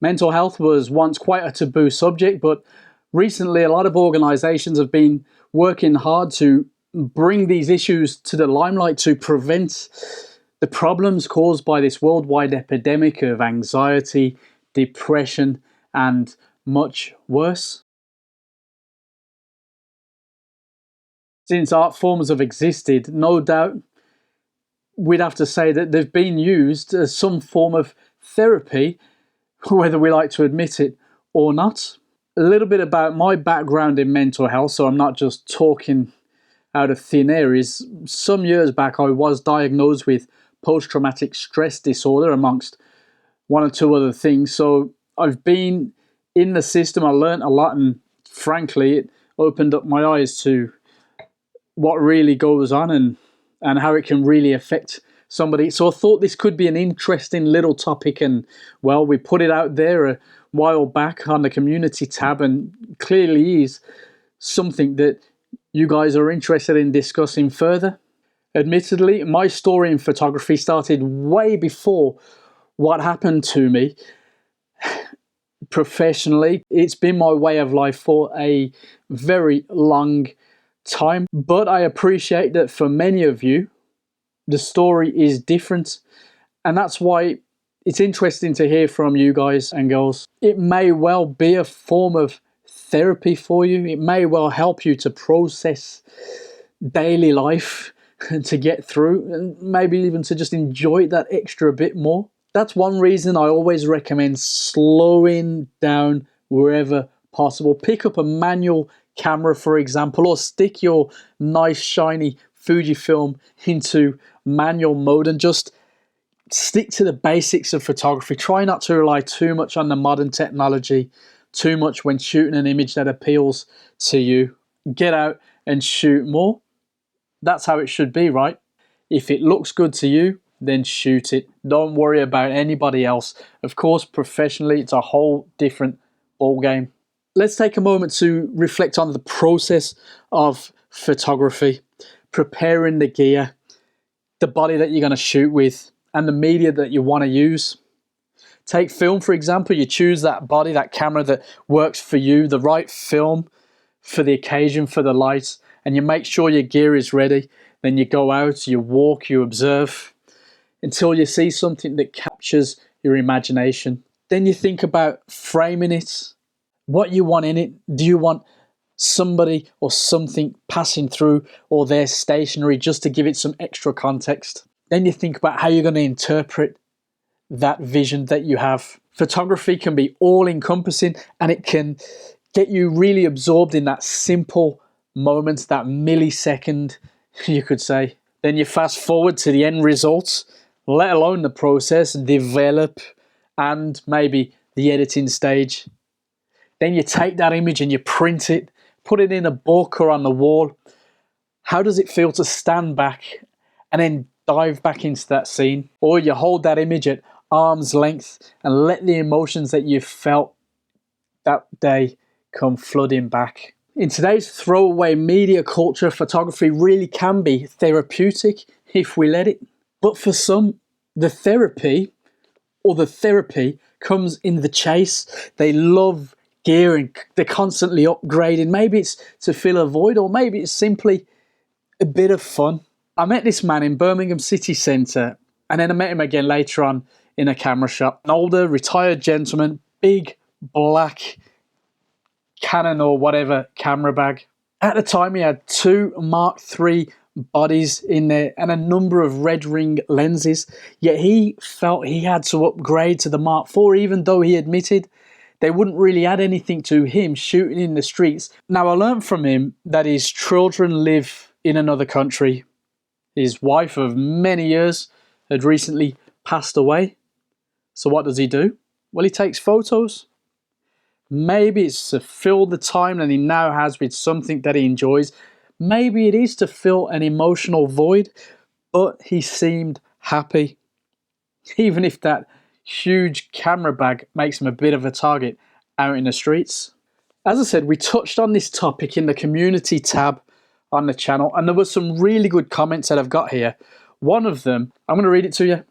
Mental health was once quite a taboo subject, but recently a lot of organizations have been working hard to bring these issues to the limelight to prevent the problems caused by this worldwide epidemic of anxiety, depression, and much worse. Since art forms have existed, no doubt we'd have to say that they've been used as some form of therapy, whether we like to admit it or not. A little bit about my background in mental health, so I'm not just talking out of thin air, is some years back I was diagnosed with post-traumatic stress disorder amongst one or two other things. So I've been in the system, I learned a lot, and frankly it opened up my eyes to what really goes on and how it can really affect somebody. So I thought this could be an interesting little topic, and well, we put it out there a while back on the community tab, and clearly is something that you guys are interested in discussing further. Admittedly, my story in photography started way before what happened to me professionally. It's been my way of life for a very long time, but I appreciate that for many of you, the story is different, and that's why it's interesting to hear from you guys and girls. It may well be a form of therapy for you. It may well help you to process daily life and to get through, and maybe even to just enjoy it that extra bit more. That's one reason I always recommend slowing down wherever possible. Pick up a manual camera, for example, or stick your nice shiny Fujifilm into manual mode and just stick to the basics of photography. Try not to rely too much on the modern technology, too much when shooting an image that appeals to you. Get out and shoot more. That's how it should be, right? If it looks good to you, then shoot it. Don't worry about anybody else. Of course, professionally, it's a whole different ballgame. Let's take a moment to reflect on the process of photography, preparing the gear, the body that you're going to shoot with, and the media that you want to use. Take film, for example. You choose that body, that camera that works for you, the right film for the occasion, for the lights, and you make sure your gear is ready. Then you go out, you walk, you observe until you see something that captures your imagination. Then you think about framing it, what you want in it. Do you want somebody or something passing through, or they're stationary, just to give it some extra context? Then you think about how you're going to interpret that vision that you have. Photography can be all-encompassing, and it can get you really absorbed in that simple moment, that millisecond, you could say. Then you fast forward to the end results, let alone the process, develop, and maybe the editing stage. Then you take that image and you print it, put it in a book or on the wall. How does it feel to stand back and then dive back into that scene? Or you hold that image at arm's length and let the emotions that you've felt that day come flooding back. In today's throwaway media culture, photography really can be therapeutic if we let it. But for some, the therapy comes in the chase. They love gear and they're constantly upgrading. Maybe it's to fill a void, or maybe it's simply a bit of fun. I met this man in Birmingham city centre, and then I met him again later on in a camera shop. An older, retired gentleman, big black Canon or whatever camera bag. At the time, he had 2 Mark III bodies in there and a number of red ring lenses, yet he felt he had to upgrade to the Mark IV, even though he admitted they wouldn't really add anything to him shooting in the streets. Now, I learned from him that his children live in another country. His wife of many years had recently passed away. So what does he do? Well, he takes photos. Maybe it's to fill the time that he now has with something that he enjoys. Maybe it is to fill an emotional void, but he seemed happy, even if that huge camera bag makes him a bit of a target out in the streets. As I said, we touched on this topic in the community tab on the channel, and there were some really good comments that I've got here. One of them, I'm going to read it to you.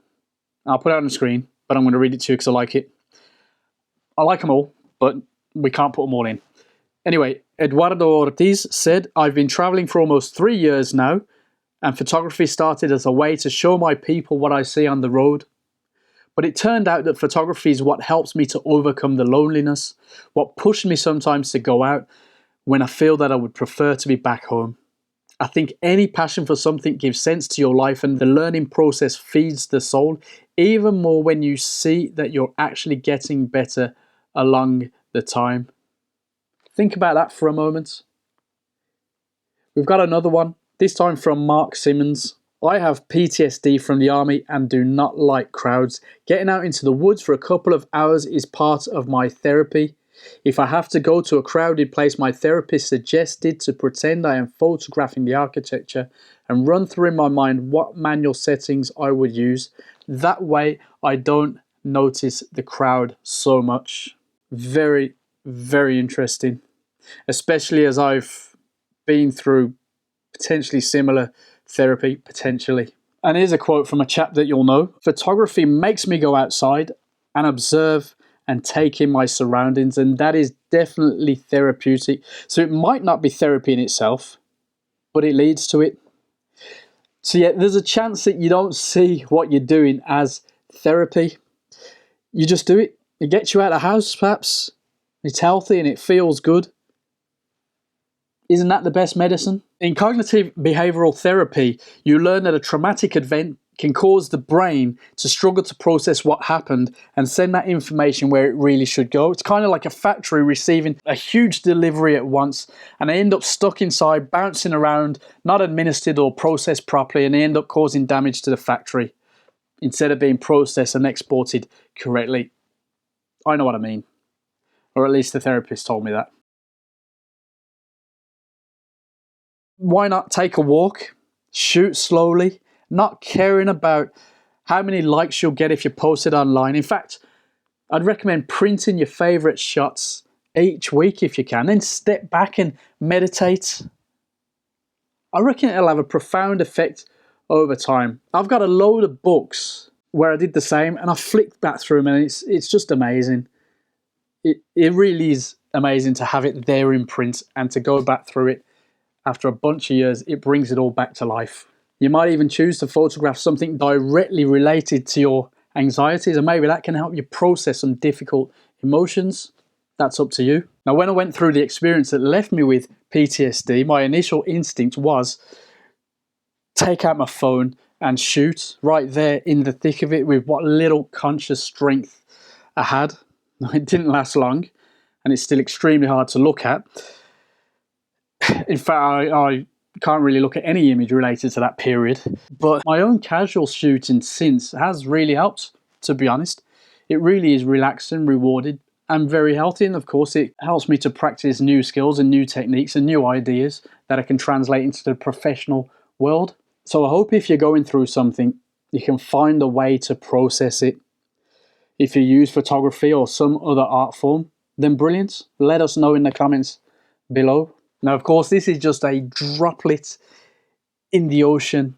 I'll put it on the screen, but I'm going to read it to you because I like it. I like them all, but we can't put them all in. Anyway, Eduardo Ortiz said, I've been traveling for almost 3 years now, and photography started as a way to show my people what I see on the road. But it turned out that photography is what helps me to overcome the loneliness, what pushed me sometimes to go out when I feel that I would prefer to be back home. I think any passion for something gives sense to your life, and the learning process feeds the soul, even more when you see that you're actually getting better along the time. Think about that for a moment. We've got another one, this time from Mark Simmons. I have PTSD from the army and do not like crowds. Getting out into the woods for a couple of hours is part of my therapy. If I have to go to a crowded place, my therapist suggested to pretend I am photographing the architecture and run through in my mind what manual settings I would use. That way I don't notice the crowd so much. Very, very interesting, especially as I've been through potentially similar therapy, potentially. And here's a quote from a chap that you'll know. Photography makes me go outside and observe and take in my surroundings, and that is definitely therapeutic. So it might not be therapy in itself, but it leads to it. So yeah, there's a chance that you don't see what you're doing as therapy. You just do it. It gets you out of the house, perhaps. It's healthy and it feels good. Isn't that the best medicine? In cognitive behavioral therapy, you learn that a traumatic event can cause the brain to struggle to process what happened and send that information where it really should go. It's kind of like a factory receiving a huge delivery at once, and they end up stuck inside, bouncing around, not administered or processed properly, and they end up causing damage to the factory instead of being processed and exported correctly. I know what I mean. Or at least the therapist told me that. Why not take a walk, shoot slowly, not caring about how many likes you'll get if you post it online. In fact, I'd recommend printing your favorite shots each week if you can, then step back and meditate. I reckon it'll have a profound effect over time. I've got a load of books where I did the same, and I flicked back through them, and it's just amazing. It really is amazing to have it there in print and to go back through it. After a bunch of years, it brings it all back to life. You might even choose to photograph something directly related to your anxieties, and maybe that can help you process some difficult emotions. That's up to you. Now, when I went through the experience that left me with PTSD, my initial instinct was take out my phone and shoot right there in the thick of it with what little conscious strength I had. It didn't last long, and it's still extremely hard to look at. In fact, I can't really look at any image related to that period. But my own casual shooting since has really helped, to be honest. It really is relaxing, rewarded, and very healthy. And of course, it helps me to practice new skills and new techniques and new ideas that I can translate into the professional world. So I hope if you're going through something, you can find a way to process it. If you use photography or some other art form, then brilliant. Let us know in the comments below. Now, of course, this is just a droplet in the ocean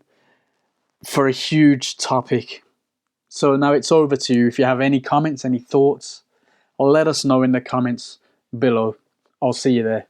for a huge topic. So now it's over to you. If you have any comments, any thoughts, let us know in the comments below. I'll see you there.